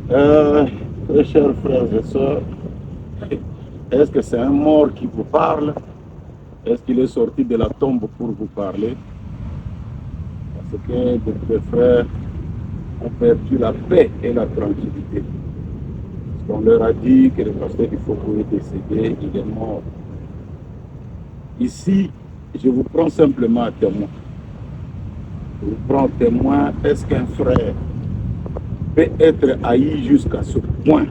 Très chers frères et sœurs, est-ce que c'est un mort qui vous parle? Est-ce qu'il est sorti de la tombe pour vous parler? Parce que des frères ont perdu la paix et la tranquillité. On leur a dit que le pasteur du Foko est décédé, il est mort. Ici, je vous prends simplement à témoin. Je vous prends témoin, est-ce qu'un frère peut être haï jusqu'à ce point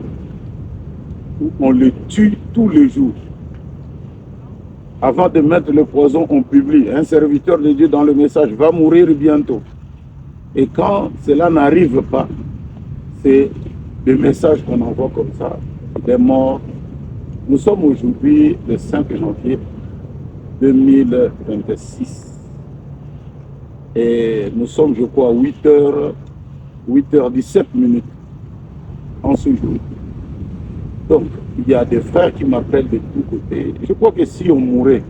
où on le tue tous les jours? Avant de mettre le poison, on publie. Un serviteur de Dieu dans le message va mourir bientôt. Et quand cela n'arrive pas, c'est le message qu'on envoie comme ça. Il est mort. Nous sommes aujourd'hui le 5 janvier 2026. Et nous sommes, je crois, à 8h17 en ce jour. Donc, il y a des frères qui m'appellent de tous côtés. Je crois que si on mourait,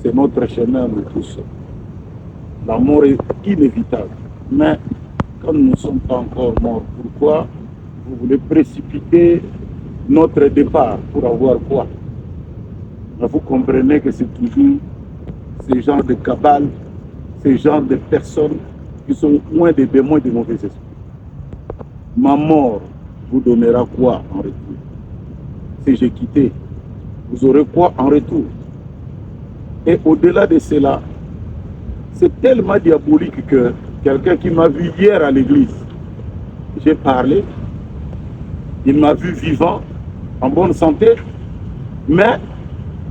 c'est notre chemin, nous tous. La mort est inévitable. Mais quand nous ne sommes pas encore morts, pourquoi vous voulez précipiter notre départ pour avoir quoi? Vous comprenez que c'est toujours ce genre de cabale, ce genre de personnes qui sont loin des démons et des mauvais esprits. Ma mort vous donnera quoi en retour? Si j'ai quitté, vous aurez quoi en retour? Et au-delà de cela, c'est tellement diabolique que quelqu'un qui m'a vu hier à l'église, j'ai parlé, il m'a vu vivant, en bonne santé, mais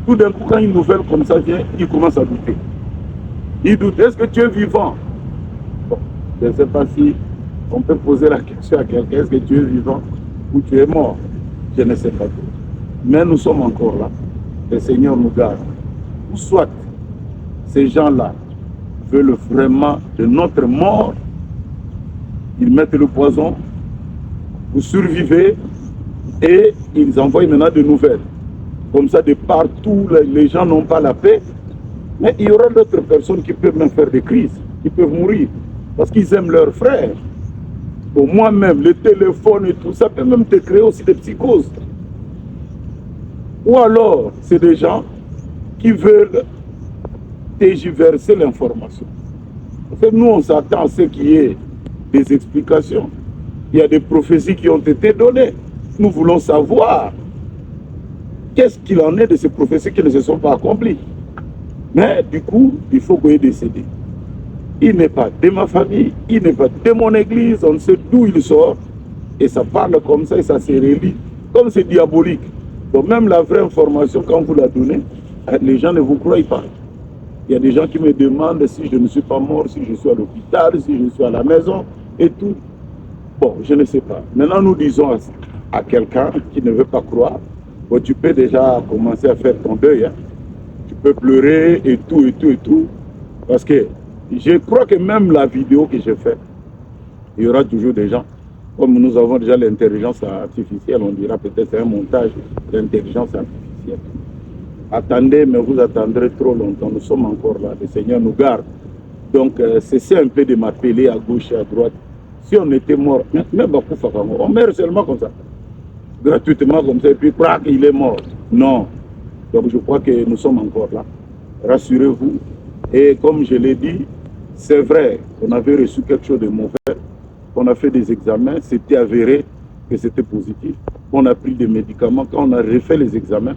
tout d'un coup, quand une nouvelle comme ça vient, il commence à douter. Il doute, est-ce que tu es vivant? Bon, je ne sais pas si on peut poser la question à quelqu'un, est-ce que tu es vivant ou tu es mort? Je ne sais pas tout. Mais nous sommes encore là. Le Seigneur nous garde. Ou soit ces gens-là veulent vraiment de notre mort, ils mettent le poison, vous survivez et ils envoient maintenant de nouvelles. Comme ça, de partout, les gens n'ont pas la paix. Mais il y aura d'autres personnes qui peuvent même faire des crises, qui peuvent mourir, parce qu'ils aiment leurs frères. Pour moi-même, le téléphone et tout ça peut même te créer aussi des psychoses. Ou alors, c'est des gens qui veulent tergiverser l'information. En fait, nous, on s'attend à ce qu'il y ait des explications. Il y a des prophéties qui ont été données. Nous voulons savoir qu'est-ce qu'il en est de ces prophéties qui ne se sont pas accomplies. Mais du coup, il faut qu'il ait décédé. Il n'est pas de ma famille, il n'est pas de mon église, on sait d'où il sort. Et ça parle comme ça et ça se relie. Comme c'est diabolique. Donc même la vraie information, quand vous la donnez, les gens ne vous croient pas. Il y a des gens qui me demandent si je ne suis pas mort, si je suis à l'hôpital, si je suis à la maison et tout. Bon, je ne sais pas. Maintenant, nous disons à quelqu'un qui ne veut pas croire, bon, tu peux déjà commencer à faire ton deuil. Hein. Tu peux pleurer et tout, et tout, et tout. Parce que je crois que même la vidéo que j'ai faite, il y aura toujours des gens. Comme nous avons déjà l'intelligence artificielle, on dira peut-être c'est un montage d'intelligence artificielle. Attendez, mais vous attendrez trop longtemps. Nous sommes encore là. Le Seigneur nous garde. Donc, cessez un peu de m'appeler à gauche et à droite. Si on était mort, même on meurt seulement comme ça. Gratuitement comme ça, et puis, crac, il est mort. Non. Donc, je crois que nous sommes encore là. Rassurez-vous. Et comme je l'ai dit, c'est vrai qu'on avait reçu quelque chose de mauvais. On a fait des examens, c'était avéré que c'était positif. On a pris des médicaments. Quand on a refait les examens,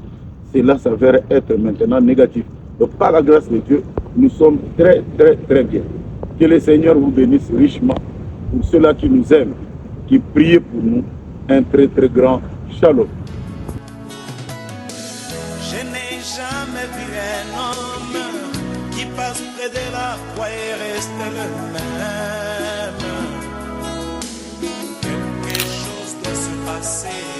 cela s'avère être maintenant négatif. Donc, par la grâce de Dieu, nous sommes très, très, très bien. Que le Seigneur vous bénisse richement. Pour ceux-là qui nous aiment, qui prient pour nous, un très, très grand shalom. Je n'ai jamais vu un homme qui passe près de la croix et reste le même. Quelque chose doit se passer.